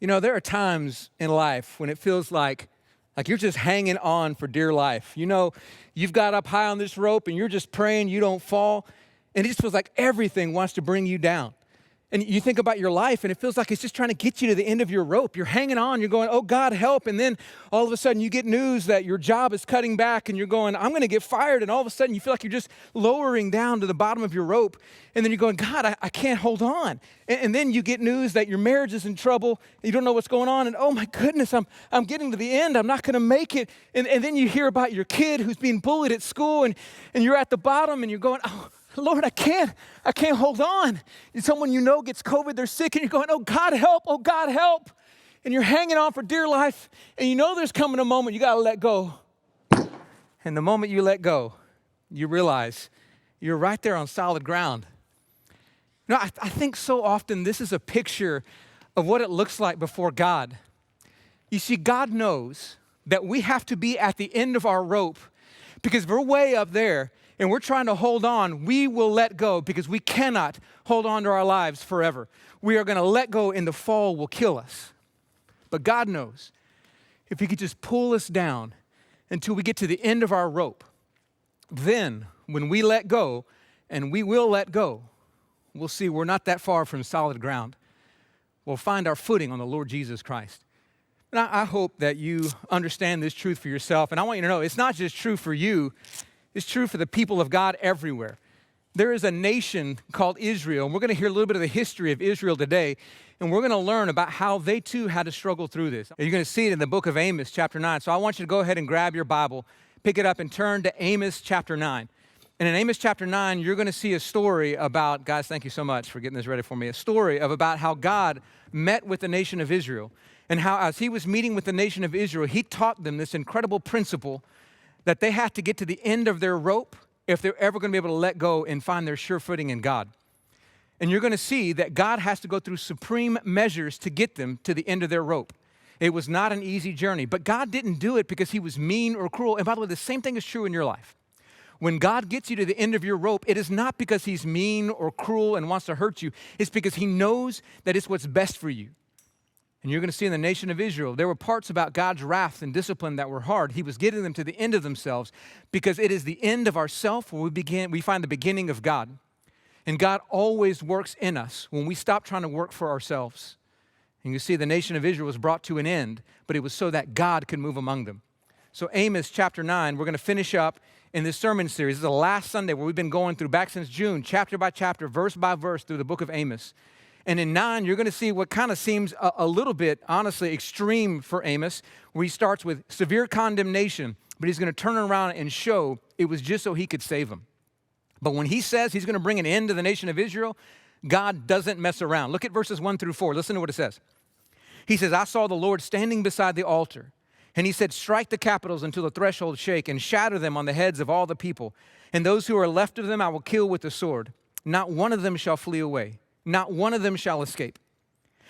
You know, there are times in life when it feels like you're just hanging on for dear life. You know, you've got up high on this rope and you're just praying you don't fall, and it just feels like everything wants to bring you down. And you think about your life and it feels like it's just trying to get you to the end of your rope. You're hanging on, you're going, oh God, help. And then all of a sudden you get news that your job is cutting back and you're going, I'm gonna get fired. And all of a sudden you feel like you're just lowering down to the bottom of your rope. And then you're going, God, I can't hold on. And then you get news that your marriage is in trouble. You don't know what's going on. And oh my goodness, I'm getting to the end. I'm not gonna make it. And then you hear about your kid who's being bullied at school and you're at the bottom and you're going, oh, Lord, I can't hold on. And someone you know gets COVID, they're sick, and you're going, oh, God, help, oh, God, help. And you're hanging on for dear life, and you know there's coming a moment you got to let go. And the moment you let go, you realize you're right there on solid ground. You know, I think so often this is a picture of what it looks like before God. You see, God knows that we have to be at the end of our rope because we're way up there, and we're trying to hold on. We will let go because we cannot hold on to our lives forever. We are going to let go and the fall will kill us. But God knows if he could just pull us down until we get to the end of our rope, then when we let go, and we will let go, we'll see we're not that far from solid ground. We'll find our footing on the Lord Jesus Christ. And I hope that you understand this truth for yourself. And I want you to know it's not just true for you. It's true for the people of God everywhere. There is a nation called Israel, and we're going to hear a little bit of the history of Israel today, and we're going to learn about how they too had to struggle through this. And you're going to see it in the book of Amos, chapter 9. So I want you to go ahead and grab your Bible, pick it up, and turn to Amos, chapter 9. And in Amos, chapter 9, you're going to see a story about, guys, thank you so much for getting this ready for me, a story about how God met with the nation of Israel, and how as he was meeting with the nation of Israel, he taught them this incredible principle that they have to get to the end of their rope if they're ever going to be able to let go and find their sure footing in God. And you're going to see that God has to go through supreme measures to get them to the end of their rope. It was not an easy journey, but God didn't do it because he was mean or cruel. And by the way, the same thing is true in your life. When God gets you to the end of your rope, it is not because he's mean or cruel and wants to hurt you. It's because he knows that it's what's best for you. And you're going to see in the nation of Israel, there were parts about God's wrath and discipline that were hard. He was getting them to the end of themselves because it is the end of ourself where we find the beginning of God. And God always works in us when we stop trying to work for ourselves. And you see the nation of Israel was brought to an end, but it was so that God could move among them. So Amos chapter 9, we're going to finish up in this sermon series. This is the last Sunday where we've been going through back since June, chapter by chapter, verse by verse through the book of Amos. And in 9, you're going to see what kind of seems a little bit, honestly, extreme for Amos, where he starts with severe condemnation, but he's going to turn around and show it was just so he could save them. But when he says he's going to bring an end to the nation of Israel, God doesn't mess around. Look at verses 1 through 4. Listen to what it says. He says, I saw the Lord standing beside the altar, and he said, strike the capitals until the thresholds shake and shatter them on the heads of all the people. And those who are left of them I will kill with the sword. Not one of them shall flee away. Not one of them shall escape.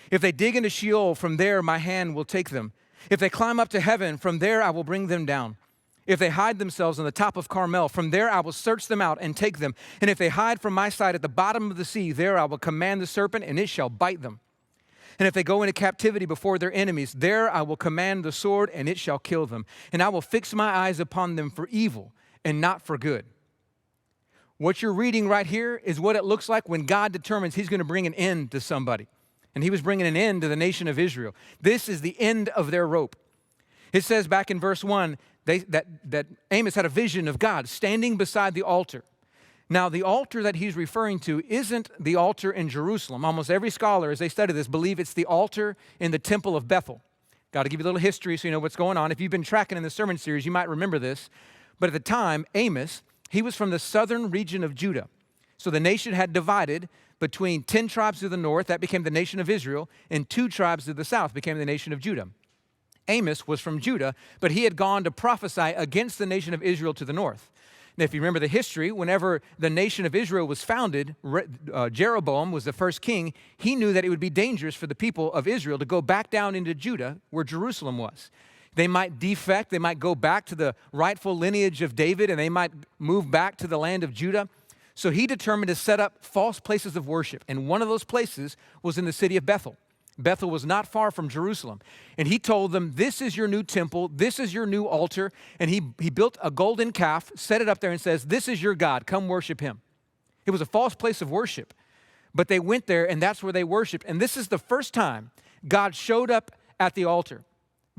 If they dig into Sheol, from there my hand will take them. If they climb up to heaven, from there I will bring them down. If they hide themselves on the top of Carmel, from there I will search them out and take them. And if they hide from my sight at the bottom of the sea, there I will command the serpent, and it shall bite them. And if they go into captivity before their enemies, there I will command the sword, and it shall kill them. And I will fix my eyes upon them for evil and not for good. What you're reading right here is what it looks like when God determines he's going to bring an end to somebody. And he was bringing an end to the nation of Israel. This is the end of their rope. It says back in verse 1 that Amos had a vision of God standing beside the altar. Now, the altar that he's referring to isn't the altar in Jerusalem. Almost every scholar, as they study this, believe it's the altar in the temple of Bethel. Got to give you a little history so you know what's going on. If you've been tracking in the sermon series, you might remember this. But at the time, Amos, he was from the southern region of Judah. So the nation had divided between 10 tribes to the north, that became the nation of Israel, and 2 tribes to the south became the nation of Judah. Amos was from Judah, but he had gone to prophesy against the nation of Israel to the north. Now, if you remember the history, whenever the nation of Israel was founded, Jeroboam was the first king. He knew that it would be dangerous for the people of Israel to go back down into Judah, where Jerusalem was. They might defect, they might go back to the rightful lineage of David, and they might move back to the land of Judah. So he determined to set up false places of worship, and one of those places was in the city of Bethel. Bethel was not far from Jerusalem. And he told them, this is your new temple, this is your new altar. And he built a golden calf, set it up there and says, this is your God, come worship him. It was a false place of worship. But they went there and that's where they worshiped. And this is the first time God showed up at the altar.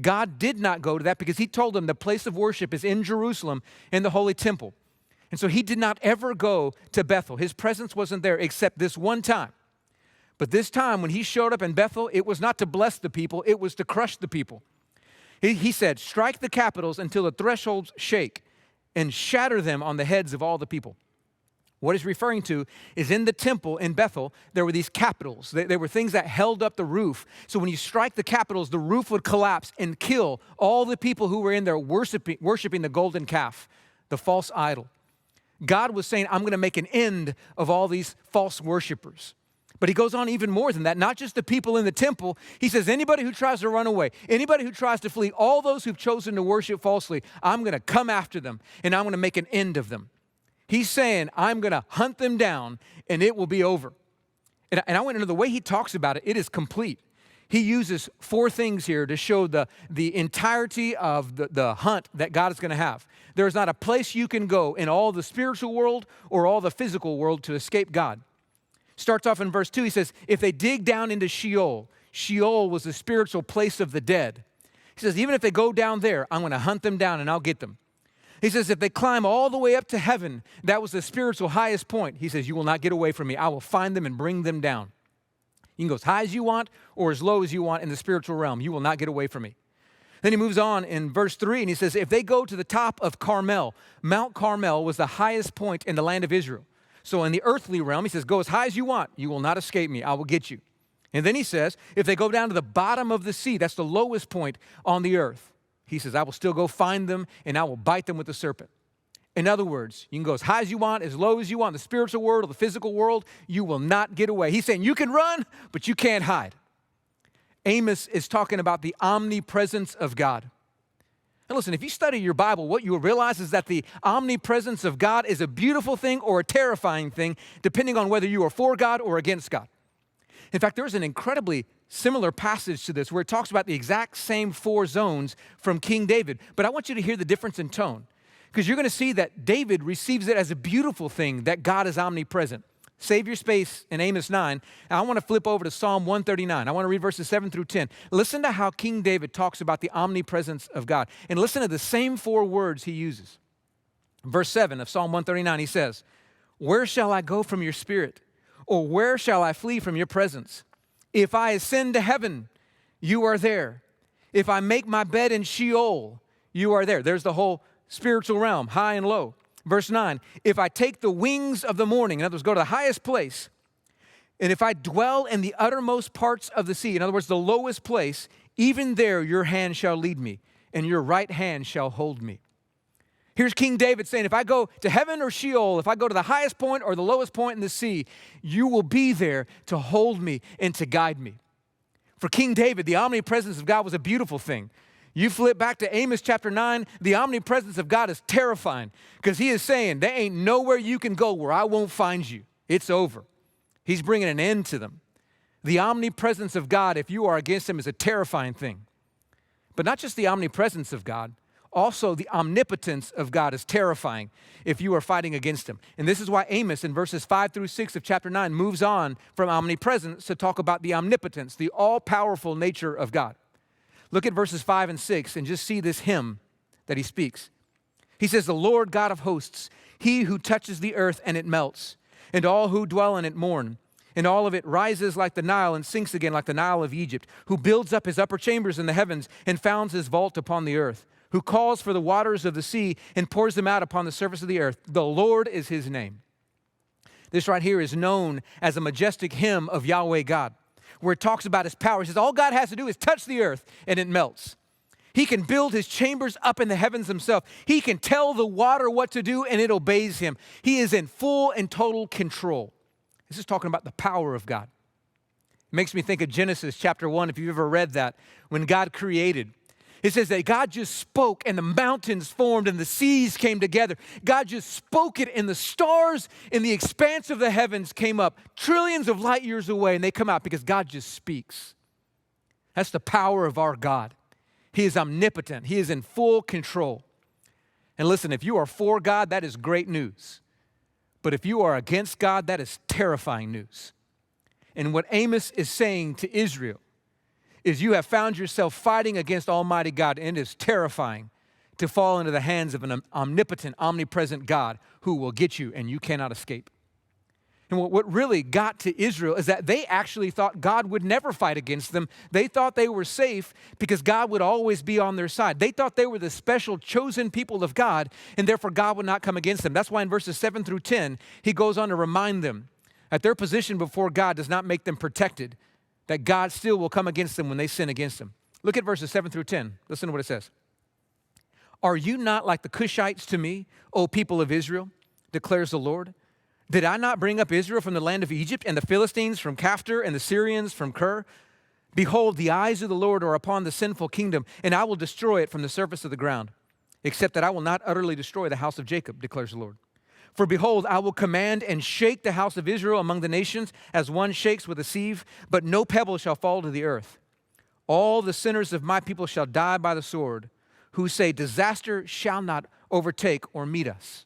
God did not go to that because he told them the place of worship is in Jerusalem in the holy temple. And so he did not ever go to Bethel. His presence wasn't there except this one time. But this time when he showed up in Bethel, it was not to bless the people, it was to crush the people. He said, strike the capitals until the thresholds shake and shatter them on the heads of all the people. What he's referring to is in the temple in Bethel, there were these capitals. There were things that held up the roof. So when you strike the capitals, the roof would collapse and kill all the people who were in there worshiping the golden calf, the false idol. God was saying, I'm going to make an end of all these false worshipers. But he goes on even more than that, not just the people in the temple. He says, anybody who tries to run away, anybody who tries to flee, all those who've chosen to worship falsely, I'm going to come after them and I'm going to make an end of them. He's saying, I'm going to hunt them down and it will be over. And I went into the way he talks about it, it is complete. He uses 4 things here to show the entirety of the hunt that God is going to have. There is not a place you can go in all the spiritual world or all the physical world to escape God. Starts off in verse 2, he says, if they dig down into Sheol, Sheol was the spiritual place of the dead. He says, even if they go down there, I'm going to hunt them down and I'll get them. He says, if they climb all the way up to heaven, that was the spiritual highest point. He says, you will not get away from me. I will find them and bring them down. You can go as high as you want or as low as you want in the spiritual realm. You will not get away from me. Then he moves on in verse 3 and he says, if they go to the top of Carmel, Mount Carmel was the highest point in the land of Israel. So in the earthly realm, he says, go as high as you want. You will not escape me. I will get you. And then he says, if they go down to the bottom of the sea, that's the lowest point on the earth. He says, I will still go find them and I will bite them with the serpent. In other words, you can go as high as you want, as low as you want, the spiritual world or the physical world, you will not get away. He's saying you can run, but you can't hide. Amos is talking about the omnipresence of God. And listen, if you study your Bible, what you will realize is that the omnipresence of God is a beautiful thing or a terrifying thing, depending on whether you are for God or against God. In fact, there's an incredibly similar passage to this where it talks about the exact same 4 zones from King David. But I want you to hear the difference in tone, because you're going to see that David receives it as a beautiful thing that God is omnipresent. Save your space in Amos 9. And I want to flip over to Psalm 139. I want to read verses 7 through 10. Listen to how King David talks about the omnipresence of God. And listen to the same 4 words he uses. Verse 7 of Psalm 139, he says, where shall I go from your spirit? Or where shall I flee from your presence? If I ascend to heaven, you are there. If I make my bed in Sheol, you are there. There's the whole spiritual realm, high and low. Verse 9, if I take the wings of the morning, in other words, go to the highest place, and if I dwell in the uttermost parts of the sea, in other words, the lowest place, even there your hand shall lead me, and your right hand shall hold me. Here's King David saying, if I go to heaven or Sheol, if I go to the highest point or the lowest point in the sea, you will be there to hold me and to guide me. For King David, the omnipresence of God was a beautiful thing. You flip back to Amos chapter 9, the omnipresence of God is terrifying because he is saying, there ain't nowhere you can go where I won't find you. It's over. He's bringing an end to them. The omnipresence of God, if you are against him, is a terrifying thing. But not just the omnipresence of God, also the omnipotence of God is terrifying if you are fighting against him. And this is why Amos in verses 5 through 6 of chapter 9 moves on from omnipresence to talk about the omnipotence, the all-powerful nature of God. Look at verses 5 and 6 and just see this hymn that he speaks. He says, the Lord God of hosts, he who touches the earth and it melts, and all who dwell in it mourn, and all of it rises like the Nile and sinks again like the Nile of Egypt, who builds up his upper chambers in the heavens and founds his vault upon the earth, who calls for the waters of the sea and pours them out upon the surface of the earth. The Lord is his name. This right here is known as a majestic hymn of Yahweh God, where it talks about his power. He says all God has to do is touch the earth and it melts. He can build his chambers up in the heavens himself. He can tell the water what to do and it obeys him. He is in full and total control. This is talking about the power of God. It makes me think of Genesis chapter 1, if you've ever read that, when God created. It says that God just spoke and the mountains formed and the seas came together. God just spoke it and the stars in the expanse of the heavens came up trillions of light years away and they come out because God just speaks. That's the power of our God. He is omnipotent. He is in full control. And listen, if you are for God, that is great news. But if you are against God, that is terrifying news. And what Amos is saying to Israel is you have found yourself fighting against Almighty God, and it is terrifying to fall into the hands of an omnipotent, omnipresent God who will get you and you cannot escape. And what really got to Israel is that they actually thought God would never fight against them. They thought they were safe because God would always be on their side. They thought they were the special chosen people of God, and therefore God would not come against them. That's why in verses 7 through 10, he goes on to remind them that their position before God does not make them protected, that God still will come against them when they sin against him. Look at verses 7 through 10. Listen to what it says. Are you not like the Cushites to me, O people of Israel, declares the Lord? Did I not bring up Israel from the land of Egypt, and the Philistines from Caphtor, and the Syrians from Kir? Behold, the eyes of the Lord are upon the sinful kingdom, and I will destroy it from the surface of the ground, except that I will not utterly destroy the house of Jacob, declares the Lord. For behold, I will command and shake the house of Israel among the nations, as one shakes with a sieve, but no pebble shall fall to the earth. All the sinners of my people shall die by the sword, who say, disaster shall not overtake or meet us.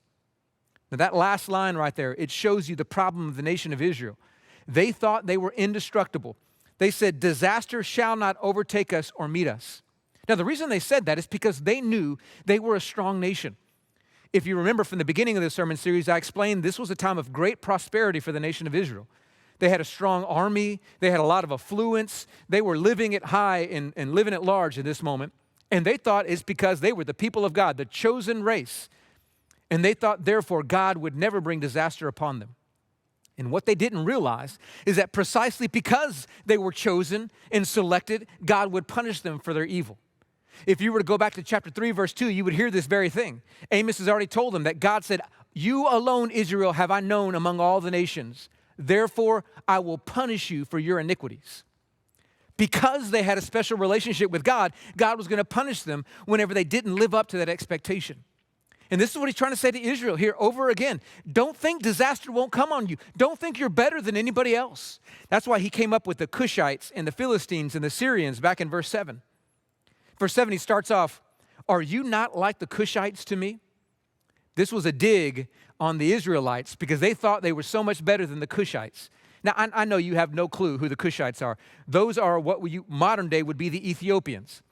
Now that last line right there, it shows you the problem of the nation of Israel. They thought they were indestructible. They said, disaster shall not overtake us or meet us. Now the reason they said that is because they knew they were a strong nation. If you remember from the beginning of the sermon series, I explained this was a time of great prosperity for the nation of Israel. They had a strong army. They had a lot of affluence. They were living it high and living it large in this moment. And they thought it's because they were the people of God, the chosen race. And they thought, therefore, God would never bring disaster upon them. And what they didn't realize is that precisely because they were chosen and selected, God would punish them for their evil. If you were to go back to chapter 3, verse 2, you would hear this very thing. Amos has already told them that God said, you alone, Israel, have I known among all the nations. Therefore, I will punish you for your iniquities. Because they had a special relationship with God, God was going to punish them whenever they didn't live up to that expectation. And this is what he's trying to say to Israel here over again. Don't think disaster won't come on you. Don't think you're better than anybody else. That's why he came up with the Cushites and the Philistines and the Syrians back in verse 7. Verse 7, he starts off, are you not like the Cushites to me? This was a dig on the Israelites because they thought they were so much better than the Cushites. Now, I know you have no clue who the Cushites are. Those are what modern day would be the Ethiopians.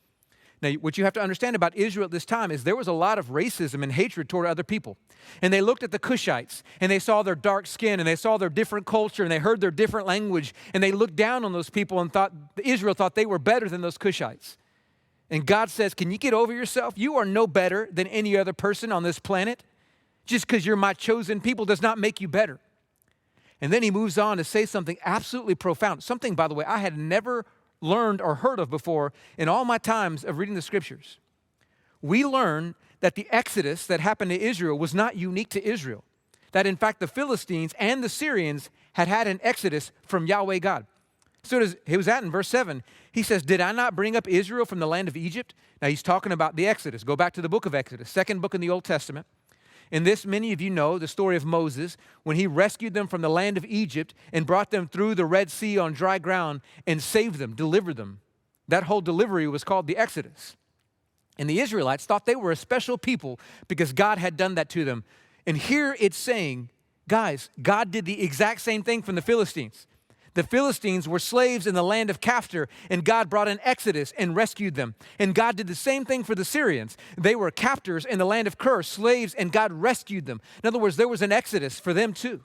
Now, what you have to understand about Israel at this time is there was a lot of racism and hatred toward other people. And they looked at the Cushites, and they saw their dark skin, and they saw their different culture, and they heard their different language, and they looked down on those people and Israel thought they were better than those Cushites. And God says, can you get over yourself? You are no better than any other person on this planet. Just because you're my chosen people does not make you better. And then he moves on to say something absolutely profound. Something, by the way, I had never learned or heard of before in all my times of reading the scriptures. We learn that the exodus that happened to Israel was not unique to Israel. That in fact the Philistines and the Syrians had an exodus from Yahweh God. So he was at in verse 7. He says, did I not bring up Israel from the land of Egypt? Now he's talking about the Exodus. Go back to the book of Exodus, second book in the Old Testament. In this, many of you know the story of Moses when he rescued them from the land of Egypt and brought them through the Red Sea on dry ground and saved them, delivered them. That whole delivery was called the Exodus. And the Israelites thought they were a special people because God had done that to them. And here it's saying, guys, God did the exact same thing from the Philistines. The Philistines were slaves in the land of Caphtor, and God brought an exodus and rescued them. And God did the same thing for the Syrians. They were captors in the land of Kir, slaves, and God rescued them. In other words, there was an exodus for them too.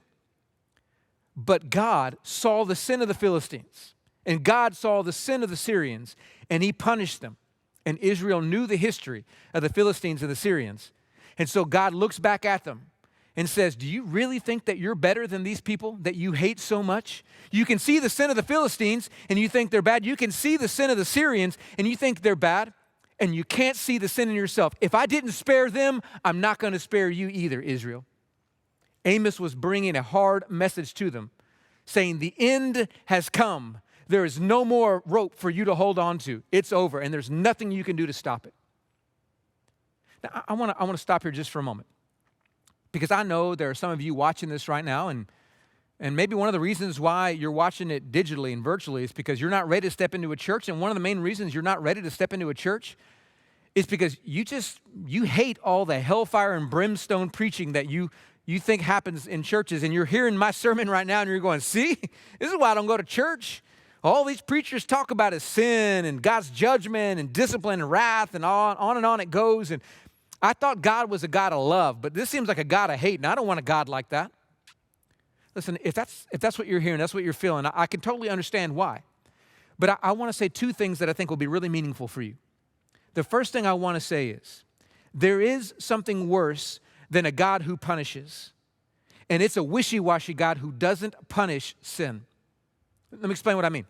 But God saw the sin of the Philistines, and God saw the sin of the Syrians, and he punished them. And Israel knew the history of the Philistines and the Syrians. And so God looks back at them and says, do you really think that you're better than these people that you hate so much? You can see the sin of the Philistines and you think they're bad. You can see the sin of the Syrians and you think they're bad, and you can't see the sin in yourself. If I didn't spare them, I'm not going to spare you either, Israel. Amos was bringing a hard message to them, saying the end has come. There is no more rope for you to hold on to. It's over, and there's nothing you can do to stop it. Now, I want to stop here just for a moment, because I know there are some of you watching this right now, and And maybe one of the reasons why you're watching it digitally and virtually is because you're not ready to step into a church. And one of the main reasons you're not ready to step into a church is because you hate all the hellfire and brimstone preaching that you think happens in churches. And you're hearing my sermon right now and you're going, see, this is why I don't go to church. All these preachers talk about is sin and God's judgment and discipline and wrath and on and on it goes. And I thought God was a God of love, but this seems like a God of hate, and I don't want a God like that. Listen, if that's what you're hearing, that's what you're feeling, I can totally understand why. But I want to say two things that I think will be really meaningful for you. The first thing I want to say is, there is something worse than a God who punishes, and it's a wishy-washy God who doesn't punish sin. Let me explain what I mean.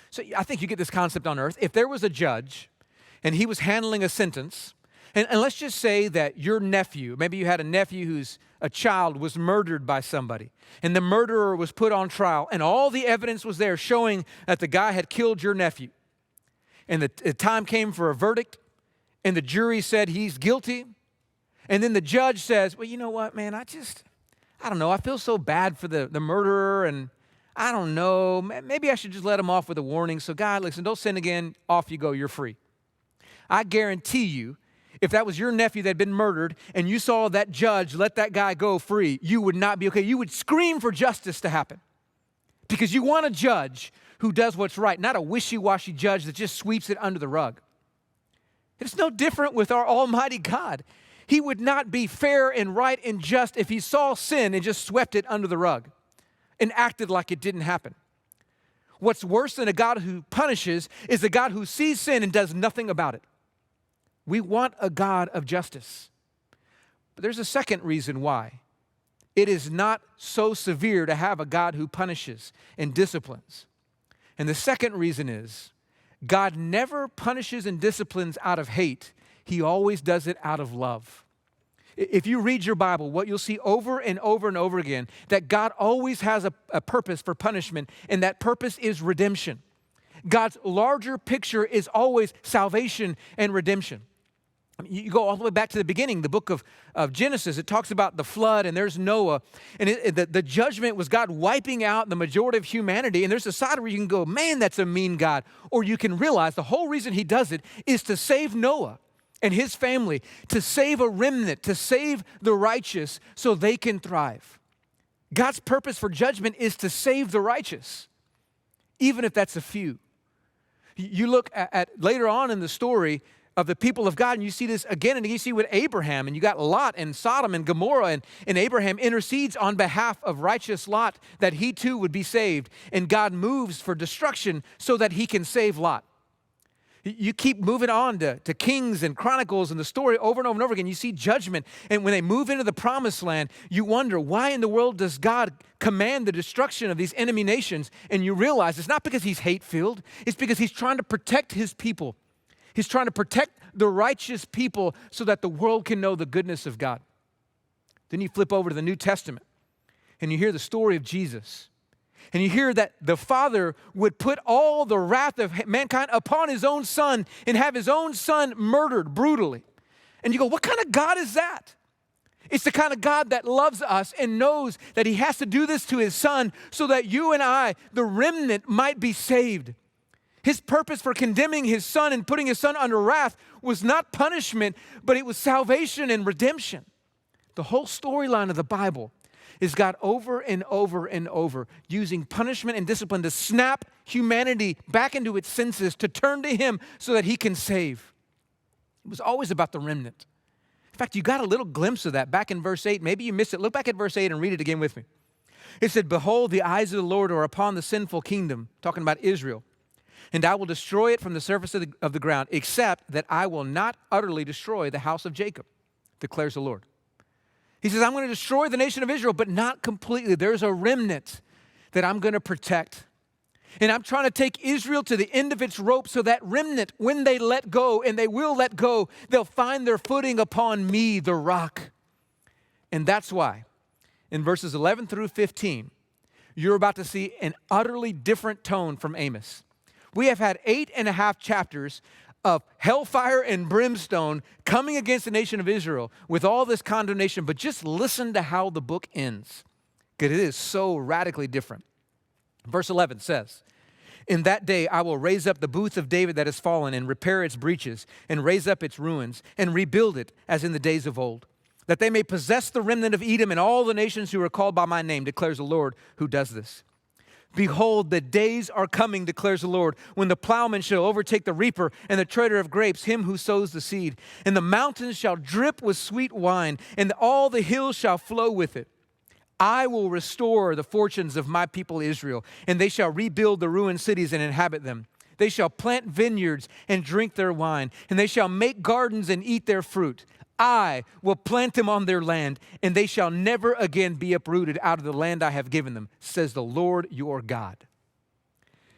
So I think you get this concept on earth. If there was a judge and he was handling a sentence, and let's just say that your nephew, maybe you had a nephew who's a child, was murdered by somebody, and the murderer was put on trial, and all the evidence was there showing that the guy had killed your nephew. And the time came for a verdict, and the jury said he's guilty, and then the judge says, well, you know what, man, I don't know, I feel so bad for the murderer, and I don't know, maybe I should just let him off with a warning. So God, listen, don't sin again, off you go, you're free. I guarantee you, if that was your nephew that had been murdered and you saw that judge let that guy go free, you would not be okay. You would scream for justice to happen because you want a judge who does what's right, not a wishy-washy judge that just sweeps it under the rug. It's no different with our almighty God. He would not be fair and right and just if he saw sin and just swept it under the rug and acted like it didn't happen. What's worse than a God who punishes is a God who sees sin and does nothing about it. We want a God of justice. But there's a second reason why. It is not so severe to have a God who punishes and disciplines. And the second reason is God never punishes and disciplines out of hate. He always does it out of love. If you read your Bible, what you'll see over and over and over again, that God always has a purpose for punishment, and that purpose is redemption. God's larger picture is always salvation and redemption. You go all the way back to the beginning, the book of Genesis. It talks about the flood, and there's Noah. And the judgment was God wiping out the majority of humanity. And there's a side where you can go, man, that's a mean God. Or you can realize the whole reason he does it is to save Noah and his family, to save a remnant, to save the righteous so they can thrive. God's purpose for judgment is to save the righteous, even if that's a few. You look at later on in the story of the people of God, and you see this again and you see with Abraham, and you got Lot and Sodom and Gomorrah, and Abraham intercedes on behalf of righteous Lot that he too would be saved, and God moves for destruction so that he can save Lot. You keep moving on to Kings and Chronicles and the story over and over and over again. You see judgment, and when they move into the promised land, you wonder, why in the world does God command the destruction of these enemy nations? And you realize it's not because he's hate-filled, it's because he's trying to protect his people. He's trying to protect the righteous people so that the world can know the goodness of God. Then you flip over to the New Testament, and you hear the story of Jesus. And you hear that the Father would put all the wrath of mankind upon his own Son and have his own Son murdered brutally. And you go, what kind of God is that? It's the kind of God that loves us and knows that he has to do this to his Son so that you and I, the remnant, might be saved. His purpose for condemning his Son and putting his Son under wrath was not punishment, but it was salvation and redemption. The whole storyline of the Bible is God over and over and over using punishment and discipline to snap humanity back into its senses, to turn to him so that he can save. It was always about the remnant. In fact, you got a little glimpse of that back in verse 8. Maybe you missed it. Look back at verse 8 and read it again with me. It said, behold, the eyes of the Lord are upon the sinful kingdom, talking about Israel, and I will destroy it from the surface of the ground, except that I will not utterly destroy the house of Jacob, declares the Lord. He says, I'm going to destroy the nation of Israel, but not completely. There's a remnant that I'm going to protect. And I'm trying to take Israel to the end of its rope so that remnant, when they let go, and they will let go, they'll find their footing upon me, the rock. And that's why in verses 11 through 15, you're about to see an utterly different tone from Amos. We have had 8.5 chapters of hellfire and brimstone coming against the nation of Israel with all this condemnation, but just listen to how the book ends. because it is so radically different. Verse 11 says, in that day I will raise up the booth of David that has fallen and repair its breaches and raise up its ruins and rebuild it as in the days of old, that they may possess the remnant of Edom and all the nations who are called by my name, declares the Lord who does this. Behold, the days are coming, declares the Lord, when the plowman shall overtake the reaper and the treader of grapes, him who sows the seed. And the mountains shall drip with sweet wine, and all the hills shall flow with it. I will restore the fortunes of my people Israel, and they shall rebuild the ruined cities and inhabit them. They shall plant vineyards and drink their wine, and they shall make gardens and eat their fruit. I will plant them on their land, and they shall never again be uprooted out of the land I have given them, says the Lord your God.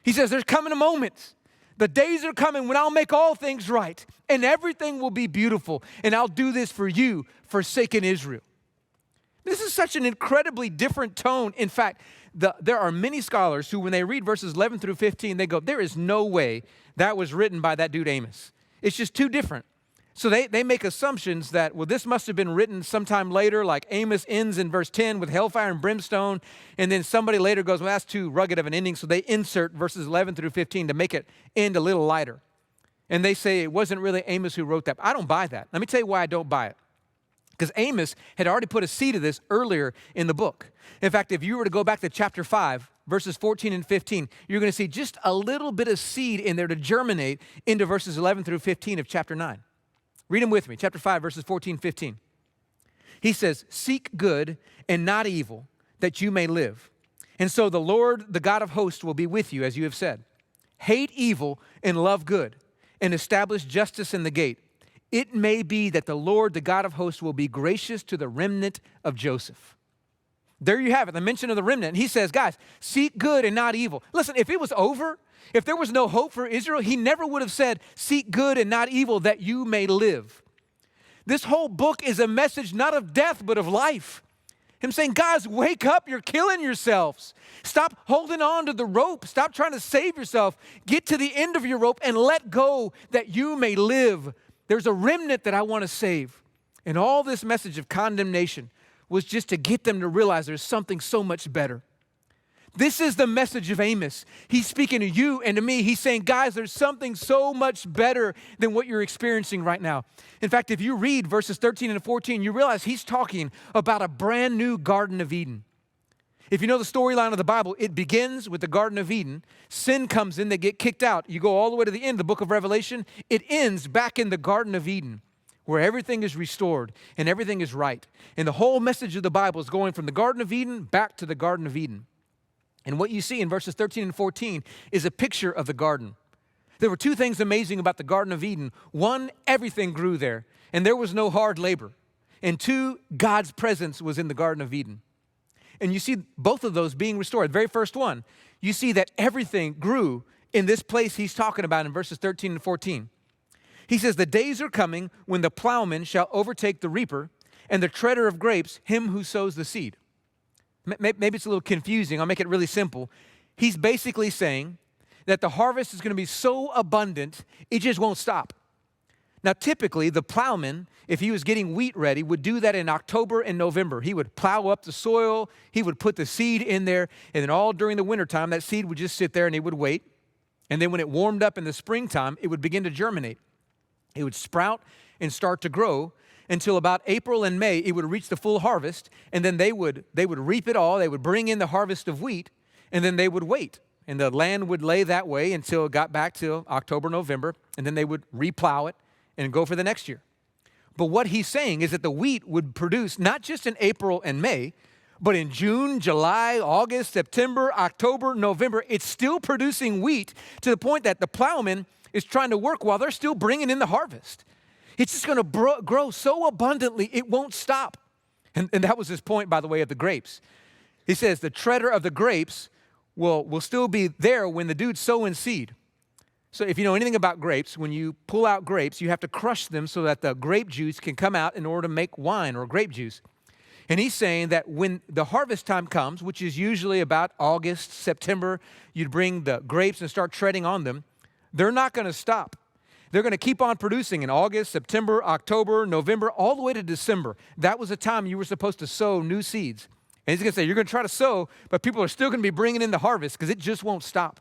He says there's coming a moment. The days are coming when I'll make all things right, and everything will be beautiful, and I'll do this for you, forsaken Israel. This is such an incredibly different tone. In fact, there are many scholars who, when they read verses 11 through 15, they go, there is no way that was written by that dude Amos. It's just too different. So they make assumptions that, well, this must have been written sometime later, like Amos ends in verse 10 with hellfire and brimstone, and then somebody later goes, well, that's too rugged of an ending, so they insert verses 11 through 15 to make it end a little lighter. And they say it wasn't really Amos who wrote that. I don't buy that. Let me tell you why I don't buy it. Because Amos had already put a seed of this earlier in the book. In fact, if you were to go back to chapter 5, verses 14 and 15, you're going to see just a little bit of seed in there to germinate into verses 11 through 15 of chapter 9. Read them with me, chapter 5, verses 14 and 15. He says, seek good and not evil, that you may live. And so the Lord, the God of hosts, will be with you, as you have said. Hate evil and love good, and establish justice in the gate. It may be that the Lord, the God of hosts, will be gracious to the remnant of Joseph. There you have it, the mention of the remnant. He says, guys, seek good and not evil. Listen, if it was over, if there was no hope for Israel, he never would have said, seek good and not evil, that you may live. This whole book is a message not of death, but of life. Him saying, guys, wake up, you're killing yourselves. Stop holding on to the rope. Stop trying to save yourself. Get to the end of your rope and let go that you may live. There's a remnant that I want to save. And all this message of condemnation was just to get them to realize there's something so much better. This is the message of Amos. He's speaking to you and to me. He's saying, guys, there's something so much better than what you're experiencing right now. In fact, if you read verses 13 and 14, you realize he's talking about a brand new Garden of Eden. If you know the storyline of the Bible, it begins with the Garden of Eden. Sin comes in, they get kicked out. You go all the way to the end of the book of Revelation. It ends back in the Garden of Eden, where everything is restored and everything is right. And the whole message of the Bible is going from the Garden of Eden back to the Garden of Eden. And what you see in verses 13 and 14 is a picture of the garden. There were two things amazing about the Garden of Eden. One, everything grew there, and there was no hard labor. And two, God's presence was in the Garden of Eden. And you see both of those being restored. The very first one, you see that everything grew in this place he's talking about in verses 13 and 14. He says, the days are coming when the plowman shall overtake the reaper and the treader of grapes, him who sows the seed. Maybe it's a little confusing. I'll make it really simple. He's basically saying that the harvest is going to be so abundant, it just won't stop. Now, typically, the plowman, if he was getting wheat ready, would do that in October and November. He would plow up the soil, he would put the seed in there, and then all during the wintertime, that seed would just sit there and he would wait. And then when it warmed up in the springtime, it would begin to germinate. It would sprout and start to grow until about April and May, it would reach the full harvest, and then they would reap it all. They would bring in the harvest of wheat, and then they would wait. And the land would lay that way until it got back to October, November, and then they would replow it and go for the next year. But what he's saying is that the wheat would produce not just in April and May, but in June, July, August, September, October, November. It's still producing wheat to the point that the plowman is trying to work while they're still bringing in the harvest. It's just going to grow so abundantly, it won't stop. And that was his point, by the way, of the grapes. He says the treader of the grapes will still be there when the dude's sowing seed. So if you know anything about grapes, when you pull out grapes, you have to crush them so that the grape juice can come out in order to make wine or grape juice. And he's saying that when the harvest time comes, which is usually about August, September, you'd bring the grapes and start treading on them, they're not going to stop. They're going to keep on producing in August, September, October, November, all the way to December. That was the time you were supposed to sow new seeds. And he's going to say, you're going to try to sow, but people are still going to be bringing in the harvest because it just won't stop.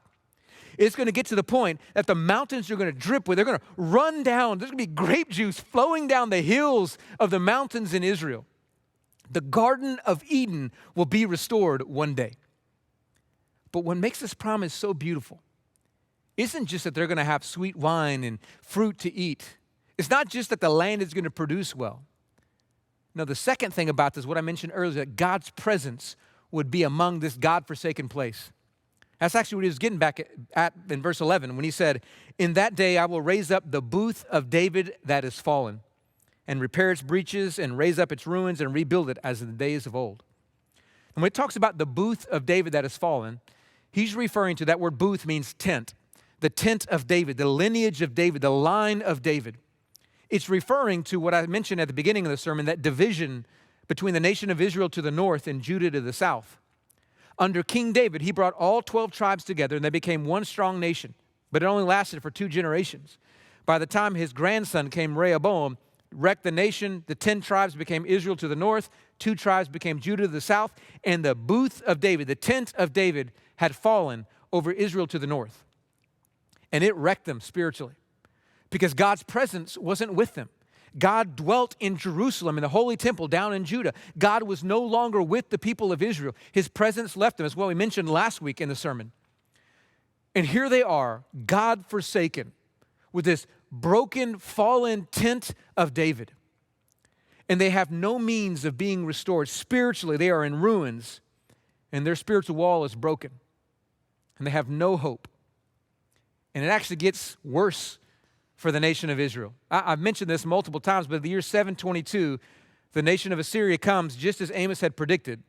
It's going to get to the point that the mountains are going to drip with. They're going to run down. There's going to be grape juice flowing down the hills of the mountains in Israel. The Garden of Eden will be restored one day. But what makes this promise so beautiful isn't just that they're going to have sweet wine and fruit to eat. It's not just that the land is going to produce well. No, the second thing about this, what I mentioned earlier, that God's presence would be among this God-forsaken place. That's actually what he was getting back at in verse 11 when he said, in that day I will raise up the booth of David that is fallen and repair its breaches and raise up its ruins and rebuild it as in the days of old. And when it talks about the booth of David that is fallen, he's referring to that word booth means tent, the tent of David, the lineage of David, the line of David. It's referring to what I mentioned at the beginning of the sermon, that division between the nation of Israel to the north and Judah to the south. Under King David, he brought all 12 tribes together and they became one strong nation, but it only lasted for 2 generations. By the time his grandson came, Rehoboam, wrecked the nation, the 10 tribes became Israel to the north, 2 tribes became Judah to the south, and the booth of David, the tent of David, had fallen over Israel to the north. And it wrecked them spiritually, because God's presence wasn't with them. God dwelt in Jerusalem, in the holy temple down in Judah. God was no longer with the people of Israel. His presence left them, as what we mentioned last week in the sermon. And here they are, God forsaken, with this broken, fallen tent of David. And they have no means of being restored. Spiritually, they are in ruins, and their spiritual wall is broken. And they have no hope. And it actually gets worse for the nation of Israel. I've mentioned this multiple times, but in the year 722, the nation of Assyria comes just as Amos had predicted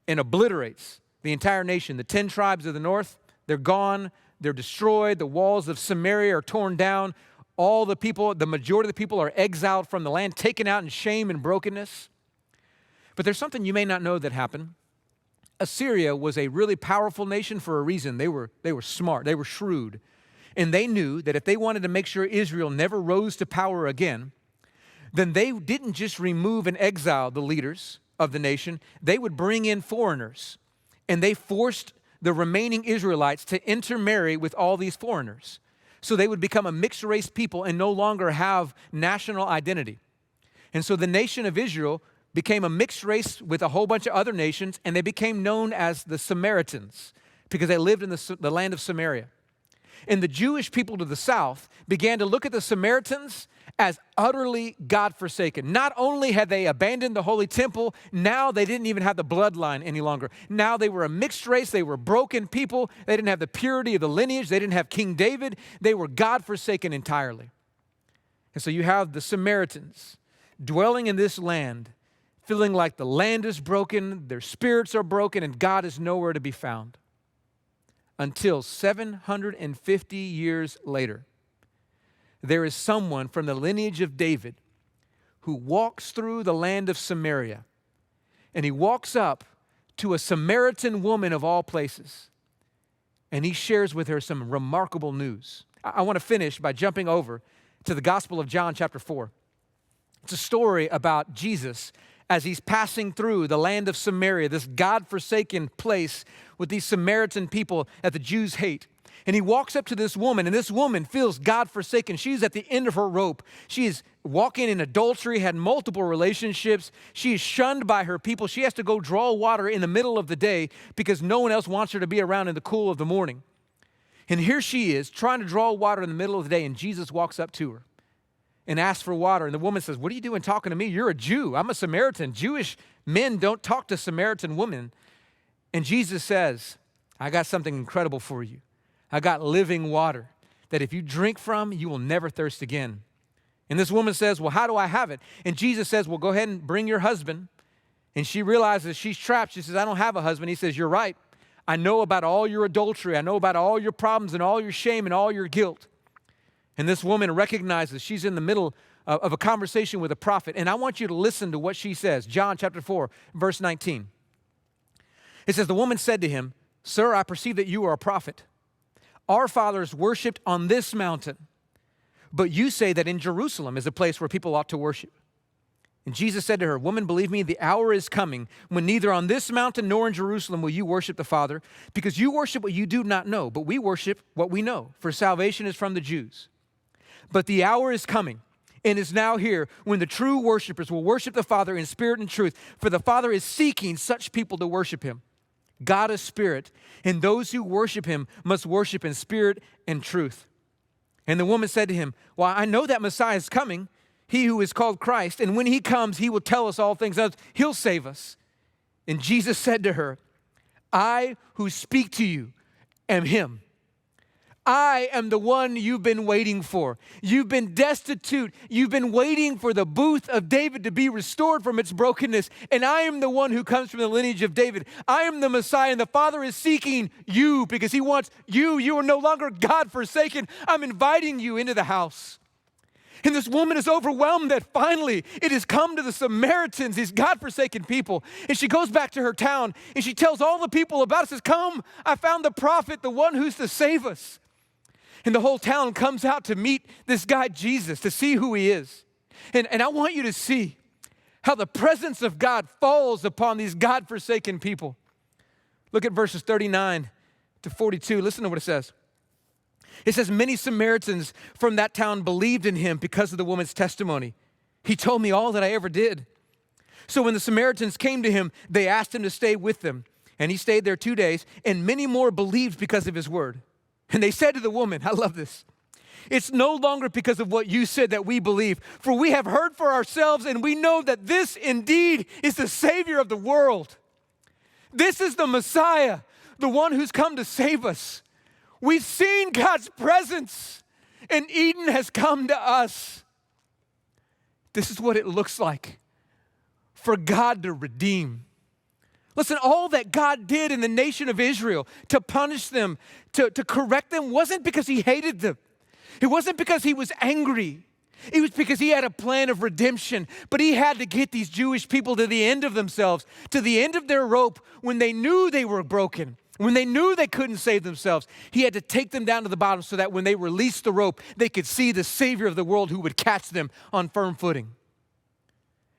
and obliterates the entire nation. The 10 tribes of the north, they're gone, they're destroyed. The walls of Samaria are torn down. All the people, the majority of the people are exiled from the land, taken out in shame and brokenness. But there's something you may not know that happened. Assyria was a really powerful nation for a reason. They were smart, they were shrewd. And they knew that if they wanted to make sure Israel never rose to power again, then they didn't just remove and exile the leaders of the nation. They would bring in foreigners. And they forced the remaining Israelites to intermarry with all these foreigners. So they would become a mixed race people and no longer have national identity. And so the nation of Israel became a mixed race with a whole bunch of other nations, and they became known as the Samaritans because they lived in the land of Samaria. And the Jewish people to the south began to look at the Samaritans as utterly God-forsaken. Not only had they abandoned the holy temple, now they didn't even have the bloodline any longer. Now they were a mixed race. They were broken people. They didn't have the purity of the lineage. They didn't have King David. They were God-forsaken entirely. And so you have the Samaritans dwelling in this land, feeling like the land is broken, their spirits are broken, and God is nowhere to be found. Until 750 years later, there is someone from the lineage of David who walks through the land of Samaria, and he walks up to a Samaritan woman of all places, and he shares with her some remarkable news. I want to finish by jumping over to the Gospel of John chapter 4. It's a story about Jesus as he's passing through the land of Samaria, this God-forsaken place with these Samaritan people that the Jews hate. And he walks up to this woman, and this woman feels God-forsaken. She's at the end of her rope. She is walking in adultery, had multiple relationships. She is shunned by her people. She has to go draw water in the middle of the day because no one else wants her to be around in the cool of the morning. And here she is trying to draw water in the middle of the day, and Jesus walks up to her and asks for water. And the woman says, "What are you doing talking to me? You're a Jew. I'm a Samaritan. Jewish men don't talk to Samaritan women." And Jesus says, "I got something incredible for you. I got living water that if you drink from, you will never thirst again." And this woman says, "Well, how do I have it?" And Jesus says, "Well, go ahead and bring your husband." And she realizes she's trapped. She says, "I don't have a husband." He says, "You're right. I know about all your adultery. I know about all your problems and all your shame and all your guilt." And this woman recognizes she's in the middle of a conversation with a prophet. And I want you to listen to what she says. John chapter 4, verse 19. It says, "The woman said to him, 'Sir, I perceive that you are a prophet. Our fathers worshiped on this mountain, but you say that in Jerusalem is a place where people ought to worship.' And Jesus said to her, "Woman, believe me, the hour is coming when neither on this mountain nor in Jerusalem will you worship the Father, because you worship what you do not know, but we worship what we know, for salvation is from the Jews. But the hour is coming and is now here when the true worshipers will worship the Father in spirit and truth, for the Father is seeking such people to worship him. God is spirit, and those who worship him must worship in spirit and truth." And the woman said to him, "Well, I know that Messiah is coming, he who is called Christ, and when he comes, he will tell us all things. He'll save us." And Jesus said to her, "I who speak to you am him. I am the one you've been waiting for. You've been destitute. You've been waiting for the booth of David to be restored from its brokenness. And I am the one who comes from the lineage of David. I am the Messiah, and the Father is seeking you because he wants you. You are no longer God-forsaken. I'm inviting you into the house." And this woman is overwhelmed that finally it has come to the Samaritans, these God-forsaken people. And she goes back to her town and she tells all the people about it, says, "Come, I found the prophet, the one who's to save us." And the whole town comes out to meet this guy Jesus, to see who he is. And I want you to see how the presence of God falls upon these God-forsaken people. Look at verses 39 to 42. Listen to what it says. It says, "Many Samaritans from that town believed in him because of the woman's testimony. He told me all that I ever did." So when the Samaritans came to him, they asked him to stay with them. And he stayed there 2 days, and many more believed because of his word. And they said to the woman, I love this, "It's no longer because of what you said that we believe, for we have heard for ourselves, and we know that this indeed is the Savior of the world. This is the Messiah, the one who's come to save us. We've seen God's presence, and Eden has come to us." This is what it looks like for God to redeem. Listen, all that God did in the nation of Israel to punish them, to correct them, wasn't because he hated them. It wasn't because he was angry. It was because he had a plan of redemption. But he had to get these Jewish people to the end of themselves, to the end of their rope when they knew they were broken, when they knew they couldn't save themselves. He had to take them down to the bottom so that when they released the rope, they could see the Savior of the world who would catch them on firm footing.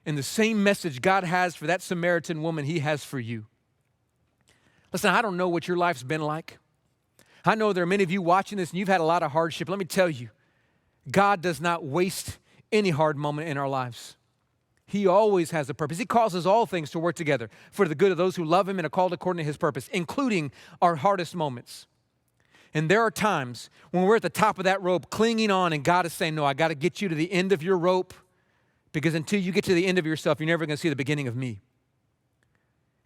And the same message God has for that Samaritan woman, he has for you. Listen, I don't know what your life's been like. I know there are many of you watching this and you've had a lot of hardship. Let me tell you, God does not waste any hard moment in our lives. He always has a purpose. He causes all things to work together for the good of those who love him and are called according to his purpose, including our hardest moments. And there are times when we're at the top of that rope clinging on and God is saying, "No, I got to get you to the end of your rope. Because until you get to the end of yourself, you're never going to see the beginning of me."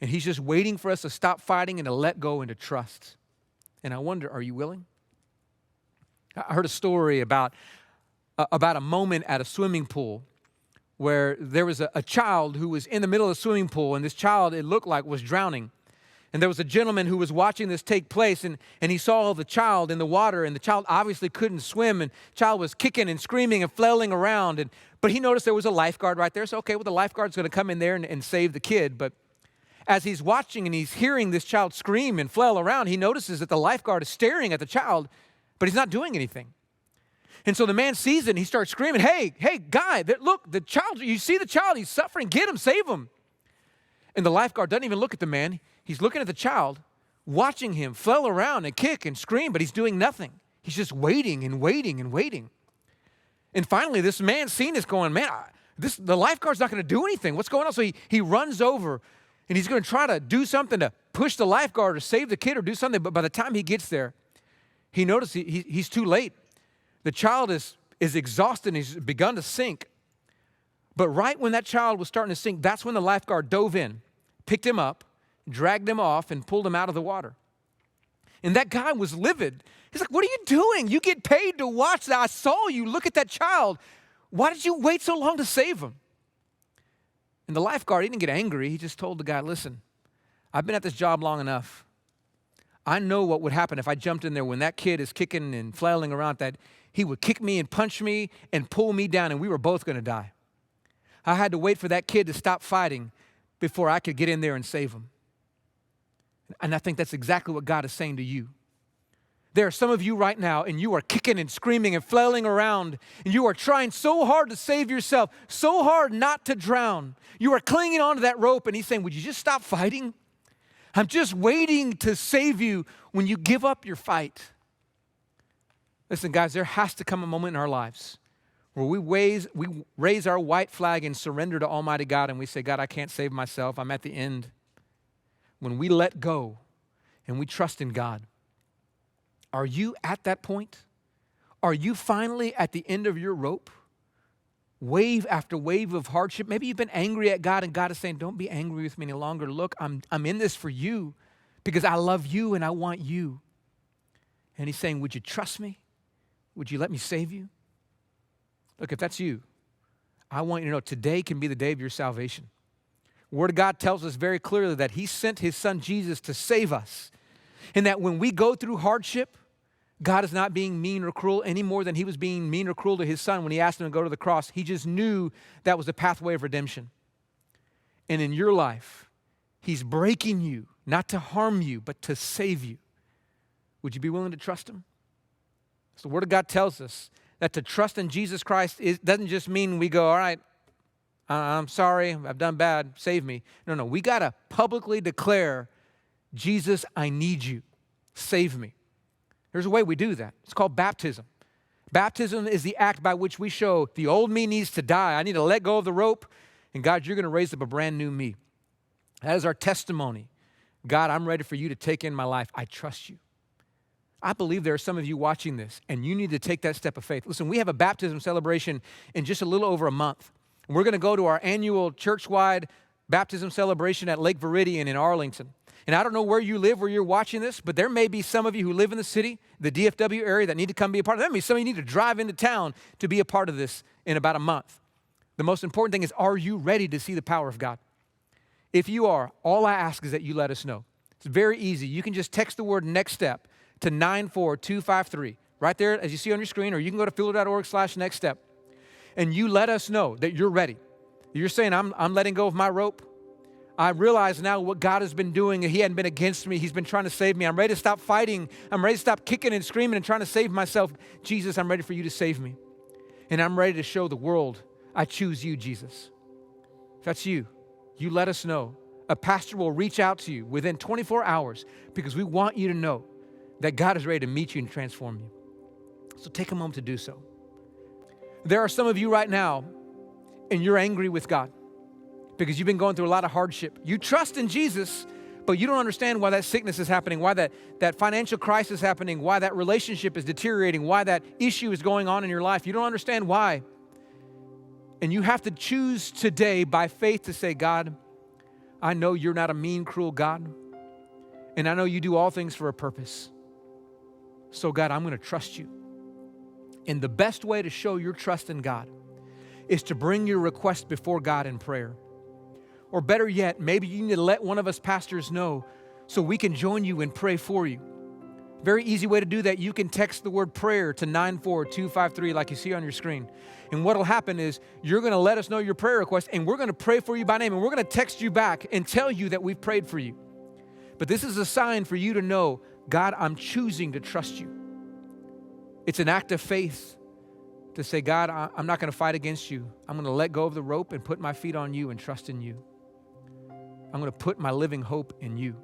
And he's just waiting for us to stop fighting and to let go and to trust. And I wonder, are you willing? I heard a story about a moment at a swimming pool where there was a child who was in the middle of the swimming pool, and this child, it looked like, was drowning. And there was a gentleman who was watching this take place, and he saw the child in the water, and the child obviously couldn't swim, and the child was kicking and screaming and flailing around. But he noticed there was a lifeguard right there. So, okay, well, the lifeguard's going to come in there and save the kid. But as he's watching and he's hearing this child scream and flail around, he notices that the lifeguard is staring at the child, but he's not doing anything. And so the man sees it, and he starts screaming, hey, guy, look, the child, you see the child, he's suffering, get him, save him. And the lifeguard doesn't even look at the man. He's looking at the child, watching him flail around and kick and scream, but he's doing nothing. He's just waiting and waiting and waiting. And finally, this man seeing this going, man, the lifeguard's not going to do anything. What's going on? So he runs over, and he's going to try to do something to push the lifeguard or save the kid or do something. But by the time he gets there, he notices he's too late. The child is exhausted, and he's begun to sink. But right when that child was starting to sink, that's when the lifeguard dove in, picked him up, dragged him off, and pulled him out of the water. And that guy was livid. He's like, "What are you doing? You get paid to watch that. I saw you look at that child. Why did you wait so long to save him?" And the lifeguard, he didn't get angry. He just told the guy, "Listen, I've been at this job long enough. I know what would happen if I jumped in there when that kid is kicking and flailing around, that he would kick me and punch me and pull me down, and we were both going to die. I had to wait for that kid to stop fighting before I could get in there and save him." And I think that's exactly what God is saying to you. There are some of you right now, and you are kicking and screaming and flailing around, and you are trying so hard to save yourself, so hard not to drown. You are clinging onto that rope, and he's saying, would you just stop fighting? I'm just waiting to save you when you give up your fight. Listen, guys, there has to come a moment in our lives where we raise our white flag and surrender to Almighty God, and we say, God, I can't save myself. I'm at the end. When we let go and we trust in God. Are you at that point? Are you finally at the end of your rope? Wave after wave of hardship. Maybe you've been angry at God and God is saying, don't be angry with me any longer. Look, I'm in this for you because I love you and I want you. And he's saying, would you trust me? Would you let me save you? Look, if that's you, I want you to know today can be the day of your salvation. The Word of God tells us very clearly that he sent his son Jesus to save us. And that when we go through hardship, God is not being mean or cruel any more than he was being mean or cruel to his son when he asked him to go to the cross. He just knew that was a pathway of redemption. And in your life, he's breaking you, not to harm you, but to save you. Would you be willing to trust him? So the Word of God tells us that to trust in Jesus Christ doesn't just mean we go, all right, I'm sorry, I've done bad, save me. No, we got to publicly declare, Jesus, I need you, save me. There's a way we do that. It's called baptism. Baptism is the act by which we show the old me needs to die. I need to let go of the rope, and God, you're going to raise up a brand new me. That is our testimony. God, I'm ready for you to take in my life. I trust you. I believe there are some of you watching this, and you need to take that step of faith. Listen, we have a baptism celebration in just a little over a month. We're going to go to our annual church-wide baptism celebration at Lake Viridian in Arlington. And I don't know where you live, where you're watching this, but there may be some of you who live in the city, the DFW area, that need to come be a part of it. That means some of you need to drive into town to be a part of this in about a month. The most important thing is, are you ready to see the power of God? If you are, all I ask is that you let us know. It's very easy. You can just text the word next step to 94253, right there as you see on your screen, or you can go to fielder.org/next step. And you let us know that you're ready. You're saying, I'm letting go of my rope. I realize now what God has been doing. He hadn't been against me. He's been trying to save me. I'm ready to stop fighting. I'm ready to stop kicking and screaming and trying to save myself. Jesus, I'm ready for you to save me. And I'm ready to show the world, I choose you, Jesus. If that's you, you let us know. A pastor will reach out to you within 24 hours because we want you to know that God is ready to meet you and transform you. So take a moment to do so. There are some of you right now, and you're angry with God because you've been going through a lot of hardship. You trust in Jesus, but you don't understand why that sickness is happening, why that financial crisis is happening, why that relationship is deteriorating, why that issue is going on in your life. You don't understand why. And you have to choose today by faith to say, God, I know you're not a mean, cruel God, and I know you do all things for a purpose. So God, I'm going to trust you. And the best way to show your trust in God is to bring your request before God in prayer. Or better yet, maybe you need to let one of us pastors know so we can join you and pray for you. Very easy way to do that. You can text the word prayer to 94253 like you see on your screen. And what will happen is you're going to let us know your prayer request, and we're going to pray for you by name, and we're going to text you back and tell you that we've prayed for you. But this is a sign for you to know, God, I'm choosing to trust you. It's an act of faith to say, God, I'm not going to fight against you. I'm going to let go of the rope and put my feet on you and trust in you. I'm going to put my living hope in you.